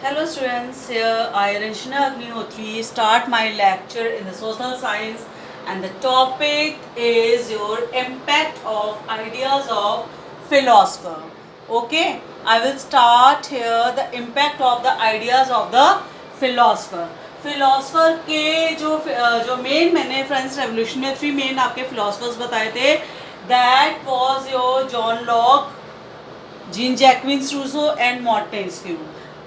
Hello students, here I Ranjana Agnihotri start my lecture in the social science, and the topic is your impact of ideas of philosopher. Okay, I will start here the impact of the ideas of the philosopher. Philosopher के जो main मैंने French revolution में 3 main आपके philosophers बताए थे. That was your John Locke, Jean Jacques Rousseau and Montesquieu.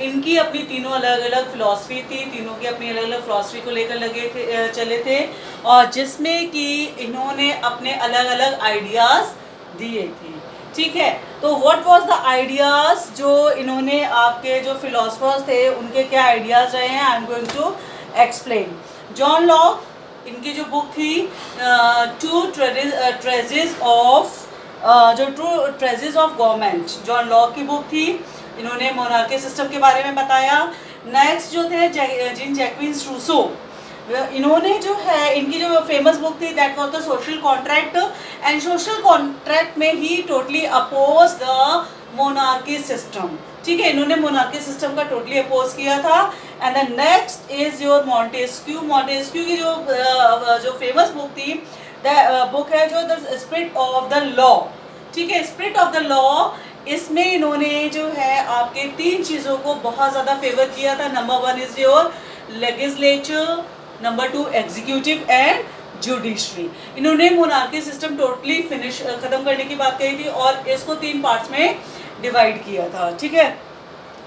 इनकी अपनी तीनों अलग अलग फिलॉसफी थी, तीनों की अपनी अलग अलग फिलॉसफी को लेकर चले थे, और जिसमें कि इन्होंने अपने अलग अलग आइडियाज़ दिए थे. ठीक है, तो व्हाट वाज द आइडियाज़ जो इन्होंने आपके जो फिलोसफर्स थे उनके क्या आइडियाज़ रहे हैं, I am going to explain. John Locke, इनकी जो बुक थी two treatises of government, John Locke की बुक थी. इन्होंने मोनार्की सिस्टम के बारे में बताया. नेक्स्ट जो थे जीन जैक्विन रूसो, इन्होंने जो है इनकी जो फेमस बुक थी that was the social contract, and social contract में ही totally oppose the monarchy system. ठीक है, इन्होंने मोनार्की सिस्टम का टोटली अपोज किया था. And the next is your Montesquieu. Montesquieu की जो फेमस बुक थी, बुक है जो the spirit of the law. ठीक है, स्पिरिट ऑफ द लॉ, इसमें इन्होंने जो है आपके 3 चीज़ों को बहुत ज़्यादा फेवर किया था. Number 1 is your legislature, number 2 executive and judiciary. इन्होंने मोनार्की सिस्टम टोटली ख़त्म करने की बात कही थी और इसको 3 पार्ट्स में डिवाइड किया था. ठीक है,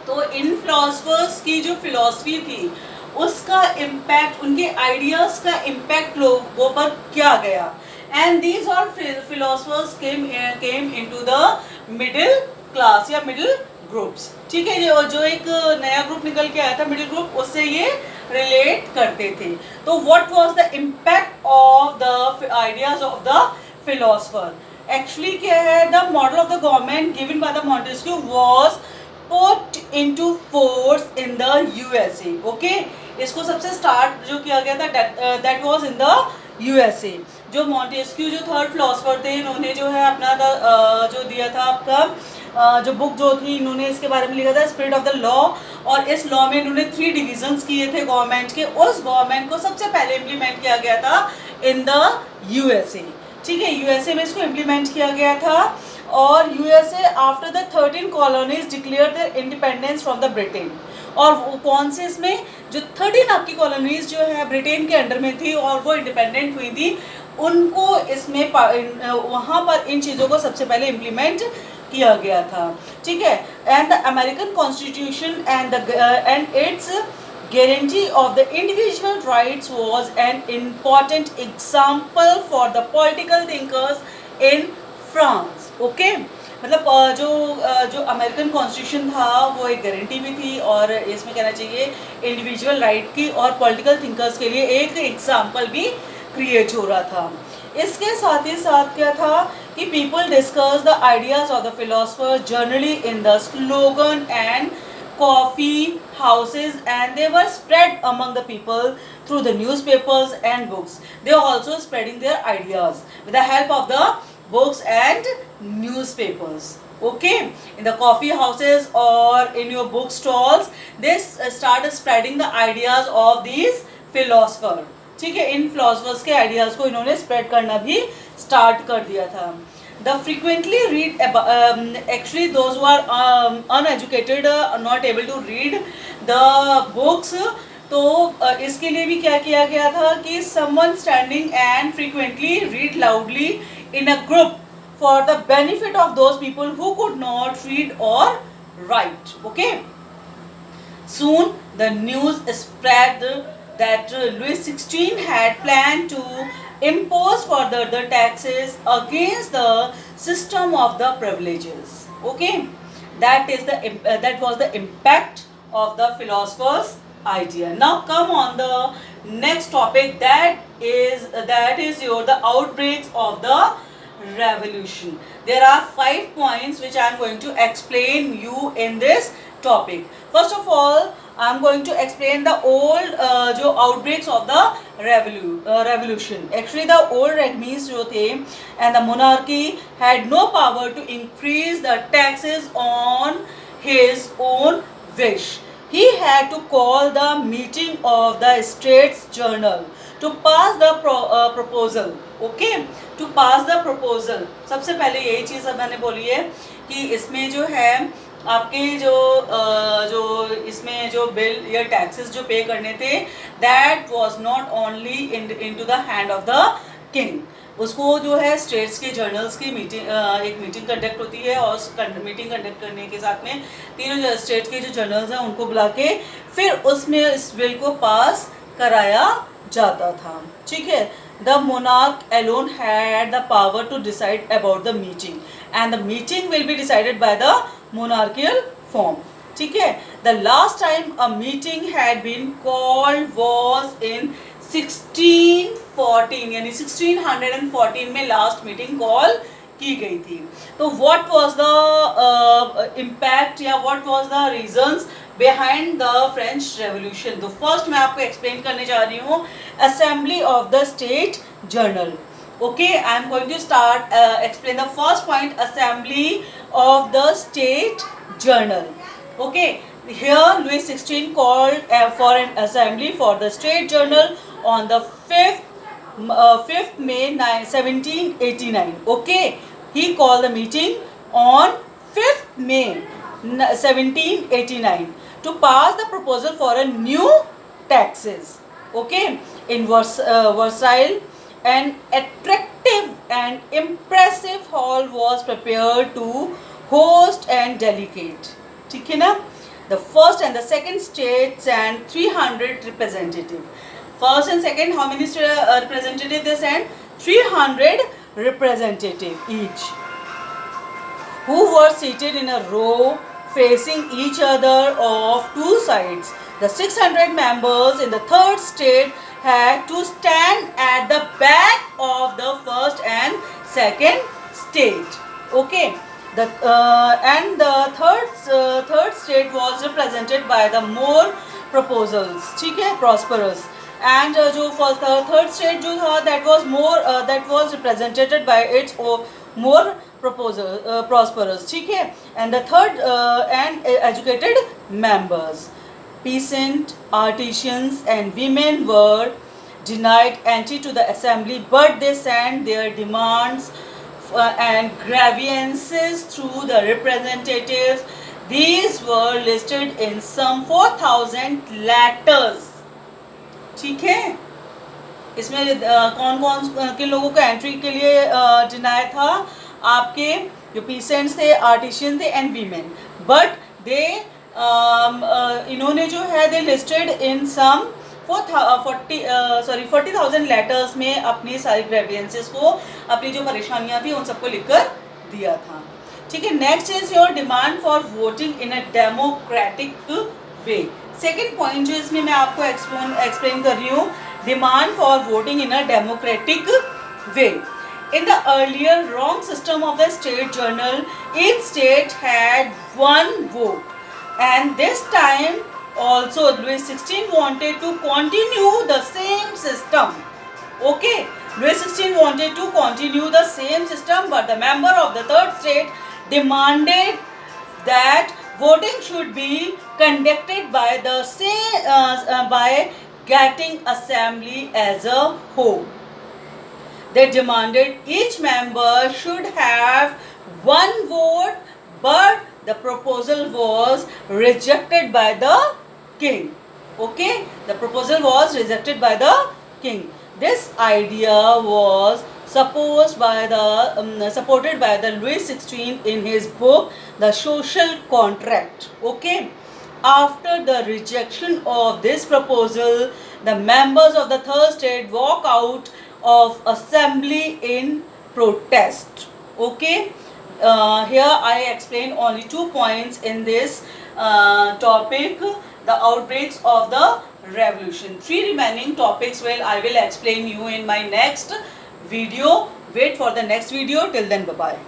तो इन फिलोसफर्स की जो फिलॉसफी थी उसका इम्पैक्ट, उनके आइडियाज़ का इम्पैक्ट लोगों पर क्या गया. And these all philosophers came into the middle class या मिडिल ग्रुप्स. ठीक है, जो एक नया ग्रुप निकल के आया था मिडिल ग्रुप, उससे ये रिलेट करते थे. तो what was the impact of the ideas of the philosopher. Actually क्या है, the model of the government given by the Montesquieu was put into force in the USA. Okay, इसको सबसे start जो किया गया था that was in the USA. जो Montesquieu जो थर्ड फिलोसफर थे, इन्होंने जो है अपना जो दिया था आपका जो बुक जो थी, इन्होंने इसके बारे में लिखा था स्पिरिट ऑफ द लॉ. और इस लॉ में इन्होंने 3 डिविजन्स किए थे गवर्नमेंट के. उस गवर्नमेंट को सबसे पहले इम्प्लीमेंट किया गया था इन द USA. ठीक है, USA में इसको इम्प्लीमेंट किया गया था. और USA after the 13 colonies declare their independence from the Britain. और कौन से इसमें जो 13 आपकी कॉलोनीज जो है ब्रिटेन के अंडर में थी और वो इंडिपेंडेंट हुई थी, उनको इसमें वहाँ पर इन चीज़ों को सबसे पहले इम्प्लीमेंट किया गया था. ठीक है, and the American constitution and it's guarantee of the individual rights was an important example for the political thinkers in France. Okay, मतलब जो अमेरिकन कॉन्स्टिट्यूशन था वो एक गारंटी भी थी और इसमें कहना चाहिए इंडिविजुअल राइट की, और पॉलिटिकल थिंकर्स के लिए एक एग्जाम्पल भी क्रिएट हो रहा था. इसके साथ ही साथ क्या था कि people discuss the ideas of the philosopher generally in the slogan and coffee houses, and they were spread among the people through the newspapers and books. They were also spreading their ideas with the help of the books and newspapers. Okay, in the coffee houses or in your book stalls, they started spreading the ideas of these philosophers. ठीक है, इन philosophers के ideas को इन्होंने spread करना भी start कर दिया था. The frequently read actually those who are uneducated not able to read the books. तो इसके लिए भी क्या किया गया था कि someone standing and frequently read loudly in a group for the benefit of those people who could not read or write. Okay, soon the news spread that Louis XVI had planned to impose further the taxes against the system of the privileges. Okay, that was the impact of the philosopher's idea. Now come on the next topic, that is the outbreaks of the revolution. There are 5 points which I am going to explain you in this topic. First of all, I am going to explain the old जो outbreaks of the revolution. Actually the old regimes जो थे and the monarchy had no power to increase the taxes on his own wish. he had to call the meeting of the States Journal to pass the proposal. Okay, to pass the proposal. सबसे पहले यही चीज़ अब मैंने बोली है कि इसमें जो है आपके जो इसमें जो बिल या टैक्सेस जो पे करने थे, that was not only into the hand of the king. उसको जो है स्टेट्स के जर्नल्स की मीटिंग, एक मीटिंग कंडक्ट होती है और मीटिंग कंडक्ट करने के साथ में तीनों स्टेट के जो जर्नल्स हैं उनको बुला के फिर उसमें इस बिल को पास कराया जाता था. ठीक है. The monarch alone had the power to decide about the meeting and the meeting will be decided by the monarchial form. ठीक है. The last time a meeting had been called was in 1614, यानी 1614 में last meeting call की गई थी. तो what was the impact या what was the reasons behind the French revolution. तो फर्स्ट मैं आपको एक्सप्लेन करने जा रही हूँ assembly of the state journal. Okay, I am going to start explain the first point, assembly of the state journal. Okay, here Louis XVI called for an assembly for the state journal on the 5th May 1789. Okay, he called the meeting on 5th May 1789 to pass the proposal for a new taxes. Okay, in Versailles, an attractive and impressive hall was prepared to host and delegate. ठीक है ना. The first and the second states and 300 representatives. First and second, how many representatives they sent? 300 representatives each, who were seated in a row facing each other of two sides. The 600 members in the third state had to stand at the back of the first and second state. Okay, and the third state was represented by the more proposals. ठीक है, prosperous. And जो third state जो था, that was represented by its more prosperous. ठीक है. And the third and educated members. Peasant, artisans and women were denied entry to the assembly, but they sent their demands and grievances through the representatives. These were listed in some 4,000 letters. ठीक है. इसमें कौन कौन किन लोगों को entry के लिए डिनाई था? आपके जो पीसेंट्स थे, आर्टिशियन थे एंड वीमेन. बट दे इन्होंने जो है दे लिस्टेड इन सम 40,000 लेटर्स में अपनी सारी ग्रेवियंसेस को, अपनी जो परेशानियां थी उन सबको लिखकर दिया था. ठीक है. Next is your demand for voting in a democratic way. Second point जो इसमें मैं आपको एक्सप्लेन कर रही हूँ, demand for voting in a democratic way. In the earlier wrong system of the state journal, each state had one vote. And this time also Louis XVI wanted to continue the same system. Okay, Louis XVI wanted to continue the same system, but the member of the third state demanded that voting should be conducted by the by getting assembly as a whole. They demanded each member should have one vote, but the proposal was rejected by the king. Okay, the proposal was rejected by the king. This idea was supported by the Louis XVI in his book The Social Contract. Okay, after the rejection of this proposal, the members of the third state walk out of assembly in protest. Okay, here I explain only 2 points in this topic, the outbreaks of the revolution. 3 remaining topics I will explain you in my next video. Wait for the next video. Till then, bye bye.